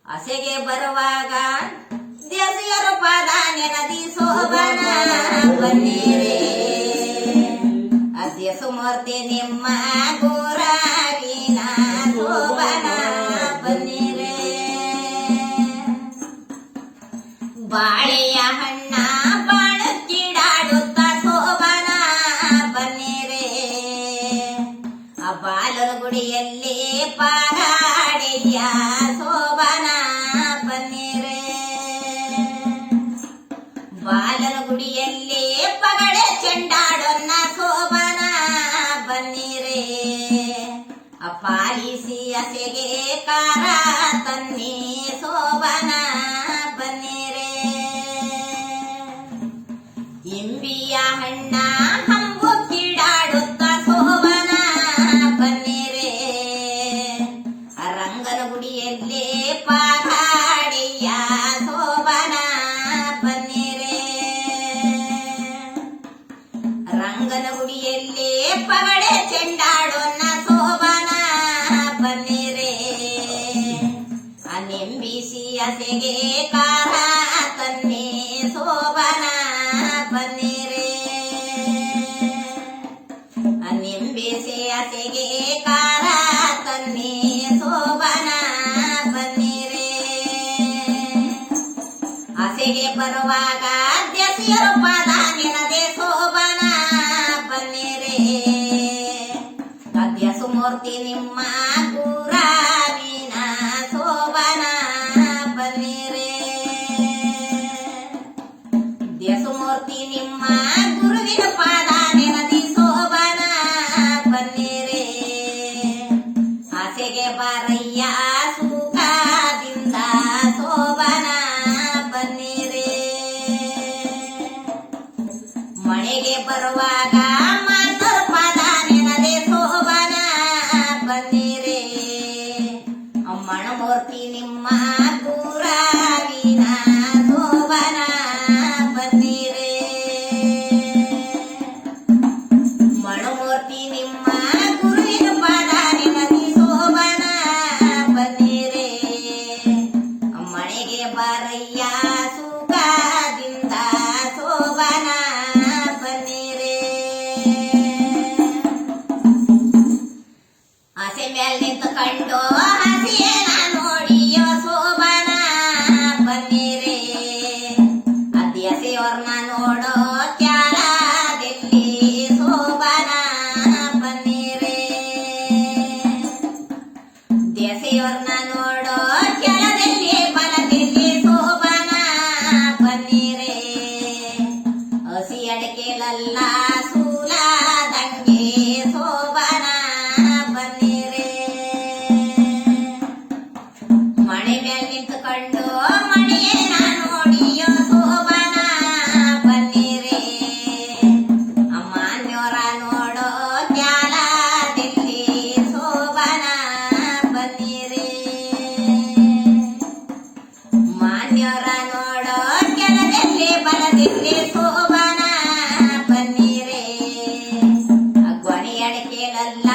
ಆಸೆಗೆ ಬರುವಾಗ ದೇಸಿಯರ ಪಾದ ನೆನದಿ ಸೋಬನ ಬನ್ನಿರೆ ಅದ್ಯ ಸುಮೂರ್ತಿ ನಿಮ್ಮ ಗೋರಾವಿನ ಸೋಬನ ಬನ್ನಿರೆ ಬಾಳೆಯ ಹಣ್ಣ ಬಾಳಕ್ಕಿಡಾಡುತ್ತ ಸೋಬನ ಬನ್ನಿರೆ ಆ ಬಾಲನ ಗುಡಿಯಲ್ಲಿ ಪಾರಾಡೆಯ ಸೋಬನ ಬನ್ನಿರೆ ಬಾಲನ ಗುಡಿಯಲ್ಲಿ ಪಗಡೆ ಚೆಂಡಾಡೊನ್ನ ಸೋಬನ ಬನ್ನಿರೆ ಪಾಲಿಸಿ ಅಸೆಗೆ ಕಾರ ತನ್ನಿ ಸೋಬನ ಬನ್ನಿರೆ ಇಂಬಿಯ ಹಣ್ಣ ಹಂಬು ಕಿಡಾಡುತ್ತ ಸೋಬನ ಬನ್ನಿರೆ ರಂಗನ ಗುಡಿಯಲ್ಲಿ ಪಾರಾಡಿಯ ಸೋಬನ ಬನ್ನಿರೆ ರಂಗನ ಗುಡಿಯಲ್ಲಿ ಪಗಡೆ ಚೆಂಡಾಡೋನ್ನ ಸೋಬನ ಬನ್ನಿರೆ ನೆಂಬಿಸಿ ಅಸೆಗೆ ಕಾರ ತನ್ನಿ ಸೋಬನ ಬನ್ನಿರೆ ನೆಂಬಿಸಿ ಅಸೆಗೆ ಕಾರ ತನ್ನಿ ಸೋಬನ ಬನ್ನಿರೆ ಆಸೆಗೆ ಬರುವಾಗ ದಸಿಯರ ಪಾದ ನೆನದೆ ಸೋಬನ ಬನ್ನಿರೆ ಗದ್ಯ ಸುಮೂರ್ತಿ ನಿಮ್ಮ ಗುರಾವಿನ ಸೋಬನ ಬನ್ನಿರೆ ಸುಮೂರ್ತಿ ನಿಮ್ಮ ಗುರುವಿನ ಪಾದ ನೆನದಿ ಸೋಬನ ಬನ್ನಿರೆ ಆಸೆಗೆ ಬಾರಯ್ಯ ಸುಖದಿಂದ ಸೋಬನ ಬನ್ನಿರೆ ಮಳೆಗೆ ಬರುವಾಗ ಮಾತರ ಪಾದ ನೆನದೆ ಸೋಬನ ಬನ್ನಿರೆ ಮಣಮೂರ್ತಿ ನಿಮ್ಮ ಗುರಾವಿನ ಸೋಬನ ಬನ್ನಿರೆ ಮಣಮೂರ್ತಿ ನಿಮ್ಮ ಗುರುವಿನ ಪಾದ ನೆನದಿ ಸೋಬನ ಬನ್ನಿರೆ ಮಳೆಗೆ ಬಾರಯ್ಯ ಸುಖದಿಂದ ಸೋಬನ ಬನ್ನಿರೆ ಆಸೆ ಮೇಲೆ ನಿಂತುಕೊಂಡು ಹಸಿಯೇನ ನೋಡಿಯೋ ಸೋಬನ ಬನ್ನಿರೆ ಅದ್ಯಸೆಯವ್ರನ್ನ ನೋಡೋ ಕ್ಯಾಲದಲ್ಲಿ ಸೋಬನ ಬನ್ನಿರೆ ದೆಸೆಯವ್ರನ್ನ ನೋಡೋ ಕೆಳದಲ್ಲಿ ಬಲದಲ್ಲಿ ಸೋಬನ ಬನ್ನಿರೆ ಹಸಿ ಅಡಕೆಲಲ್ಲ ಸೂಲದಂಗೆ ಸೋಬನ ಬನ್ನಿರೆ ಮಳೆ ಮೇಲೆ ನಿಂತುಕೊಂಡು ಮಳೆಯೇನ ನೋಡಿಯೋ ಸೋಬನ ಬನ್ನಿರೆ ಮಾನ್ಯವರ ನೋಡೋ ಕ್ಯಾಲದಲ್ಲಿ ಸೋಬನ ಬನ್ನಿರೆ ಮಾನ್ಯವರ ನೋಡೋ ಕೆಳದಲ್ಲಿ ಬಲದಲ್ಲಿ ಸೋಬನ ಬನ್ನಿರೆ ಗೊಣಿ ಅಡಕೆಲಲ್ಲ